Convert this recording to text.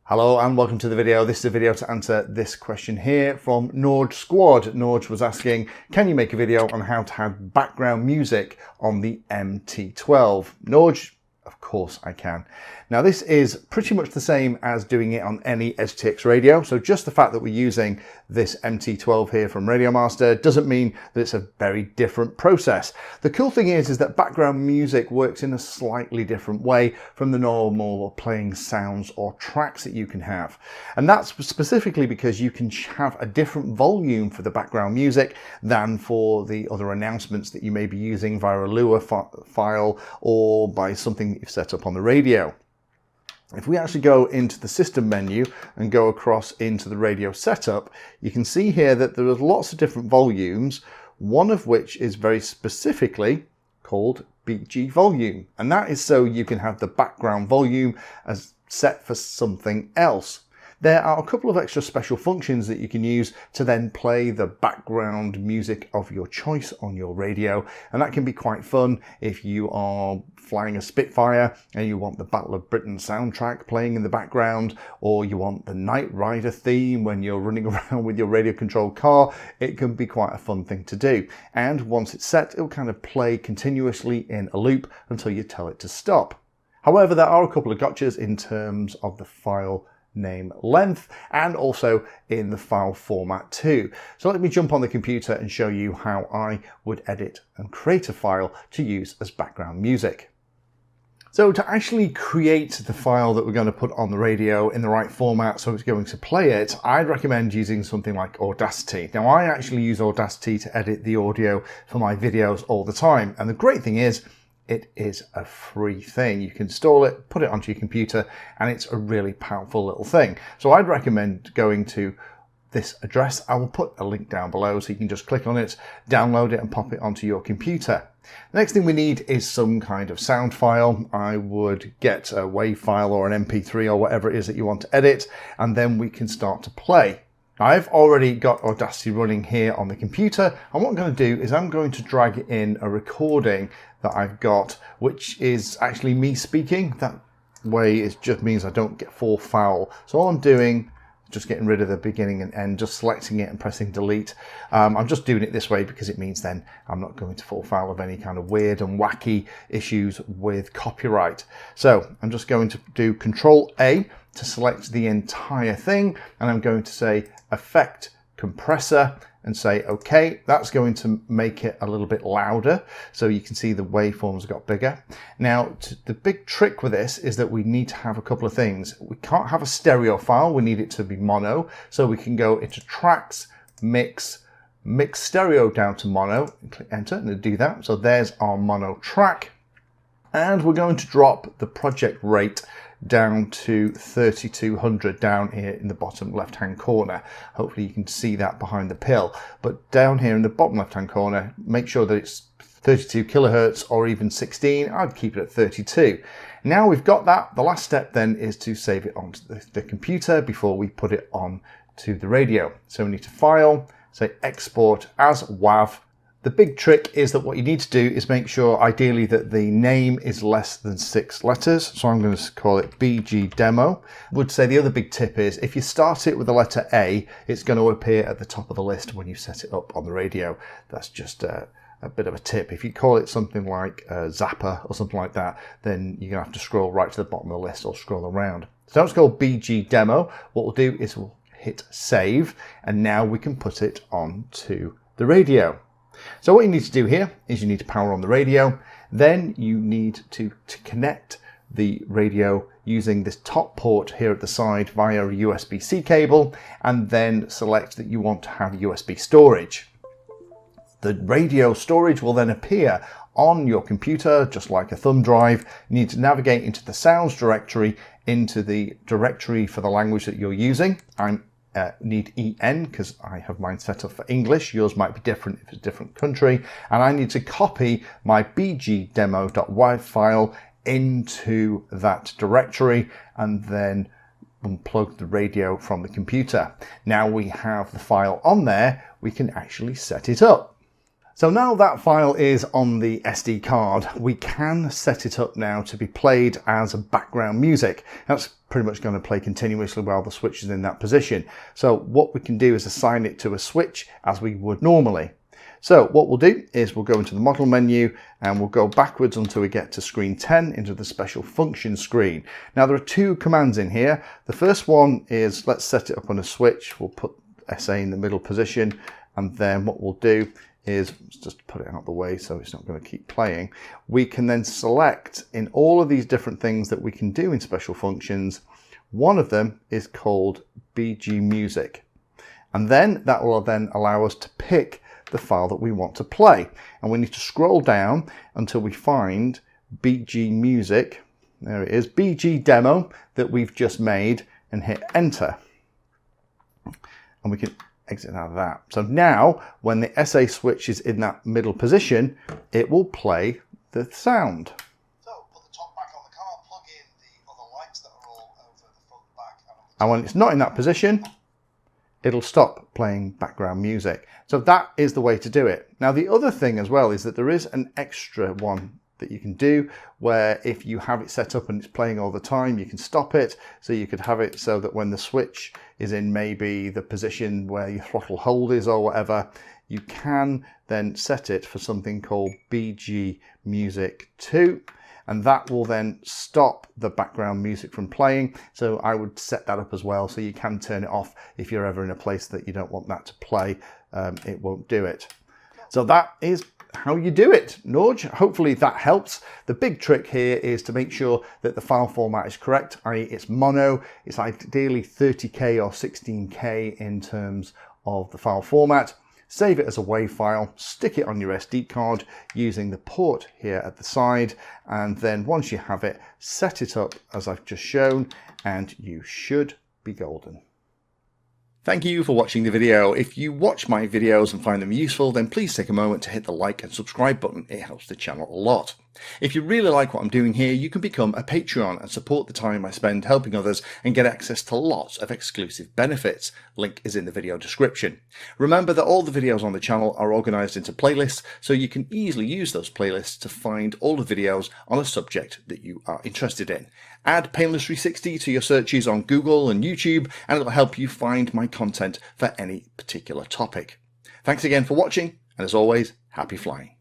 Hello and welcome to the video. This is a video to answer this question here from Norge Squad. Norge was asking, can you make a video on how to have background music on the MT12? Norge, of course I can. Now this is pretty much the same as doing it on any EdgeTX radio. So just the fact that we're using this MT12 here from Radio Master doesn't mean that it's a very different process. The cool thing is that background music works in a slightly different way from the normal playing sounds or tracks that you can have. And that's specifically because you can have a different volume for the background music than for the other announcements that you may be using via a Lua file or by something that you've set up on the radio. If we actually go into the system menu and go across into the radio setup, you can see here that there are lots of different volumes, one of which is very specifically called BG volume. And that is so you can have the background volume as set for something else. There are a couple of extra special functions that you can use to then play the background music of your choice on your radio. And that can be quite fun if you are flying a Spitfire and you want the Battle of Britain soundtrack playing in the background, or you want the Knight Rider theme when you're running around with your radio controlled car. It can be quite a fun thing to do. And once it's set, it'll kind of play continuously in a loop until you tell it to stop. However, there are a couple of gotchas in terms of the file name length and also in the file format too. So let me jump on the computer and show you how I would edit and create a file to use as background music. So to actually create the file that we're going to put on the radio in the right format so it's going to play it, I'd recommend using something like Audacity. Now I actually use Audacity to edit the audio for my videos all the time, and the great thing is it is a free thing. You can install it, put it onto your computer, and it's a really powerful little thing. So I'd recommend going to this address. I will put a link down below so you can just click on it, download it and pop it onto your computer. The next thing we need is some kind of sound file. I would get a WAV file or an MP3 or whatever it is that you want to edit, and then we can start to play. I've already got Audacity running here on the computer, and what I'm going to do is I'm going to drag in a recording that I've got, which is actually me speaking. That way it just means I don't get fall foul. So all I'm doing is just getting rid of the beginning and end, just selecting it and pressing delete. I'm just doing it this way because it means then I'm not going to fall foul of any kind of weird and wacky issues with copyright. So I'm just going to do Control A to select the entire thing, and I'm going to say Effect Compressor and say OK. That's going to make it a little bit louder so you can see the waveforms got bigger. Now the big trick with this is that we need to have a couple of things. We can't have a stereo file, we need it to be mono, so we can go into Tracks, Mix Stereo down to mono, and click Enter and do that. So there's our mono track, and we're going to drop the project rate down to 3200 down here in the bottom left hand corner. Hopefully you can see that behind the pill, but down here in the bottom left hand corner, make sure that it's 32 kilohertz or even 16. I'd keep it at 32. Now we've got that, the last step then is to save it onto the computer before we put it on to the radio. So we need to file, say export as WAV. The big trick is that what you need to do is make sure ideally that the name is less than 6 letters. So I'm going to call it BG Demo. I would say the other big tip is if you start it with the letter A, it's going to appear at the top of the list when you set it up on the radio. That's just a bit of a tip. If you call it something like Zapper or something like that, then you're going to have to scroll right to the bottom of the list or scroll around. So now it's called BG Demo. What we'll do is we'll hit save, and now we can put it onto the radio. So what you need to do here is you need to power on the radio, then you need to connect the radio using this top port here at the side via a USB-C cable, and then select that you want to have USB storage. The radio storage will then appear on your computer just like a thumb drive. You need to navigate into the sounds directory, into the directory for the language that you're using. Need EN because I have mine set up for English. Yours might be different if it's a different country. And I need to copy my bgdemo.wav file into that directory and then unplug the radio from the computer. Now we have the file on there, we can actually set it up. So now that file is on the SD card, we can set it up now to be played as background music. That's pretty much going to play continuously while the switch is in that position. So what we can do is assign it to a switch as we would normally. So what we'll do is we'll go into the model menu and we'll go backwards until we get to screen 10 into the special function screen. Now there are two commands in here. The first one is let's set it up on a switch. We'll put SA in the middle position, and then what we'll do is just put it out of the way so it's not going to keep playing. We can then select in all of these different things that we can do in special functions. One of them is called BG Music, and then that will then allow us to pick the file that we want to play, and we need to scroll down until we find BG Music. There it is, BG Demo that we've just made, and hit enter, and we can exit out of that. So now when the SA switch is in that middle position, it will play the sound. So put the top back on the car, plug in the other lights that are all over the front, back, and when it's not in that position, it'll stop playing background music. So that is the way to do it. Now the other thing as well is that there is an extra one that you can do where if you have it set up and it's playing all the time, you can stop it. So you could have it so that when the switch is in maybe the position where your throttle hold is or whatever, you can then set it for something called BG Music 2. And that will then stop the background music from playing. So I would set that up as well, so you can turn it off if you're ever in a place that you don't want that to play. It won't do it. So that is how you do it, Norge. Hopefully that helps. The big trick here is to make sure that the file format is correct, i.e. it's mono. It's ideally 30K or 16K in terms of the file format. Save it as a WAV file, stick it on your SD card using the port here at the side, and then once you have it, set it up as I've just shown, and you should be golden. Thank you for watching the video. If you watch my videos and find them useful, then please take a moment to hit the like and subscribe button. It helps the channel a lot. If you really like what I'm doing here, you can become a Patreon and support the time I spend helping others and get access to lots of exclusive benefits. Link is in the video description. Remember that all the videos on the channel are organized into playlists, so you can easily use those playlists to find all the videos on a subject that you are interested in. Add Painless 360 to your searches on Google and YouTube, and it'll help you find my content for any particular topic. Thanks again for watching, and as always, happy flying.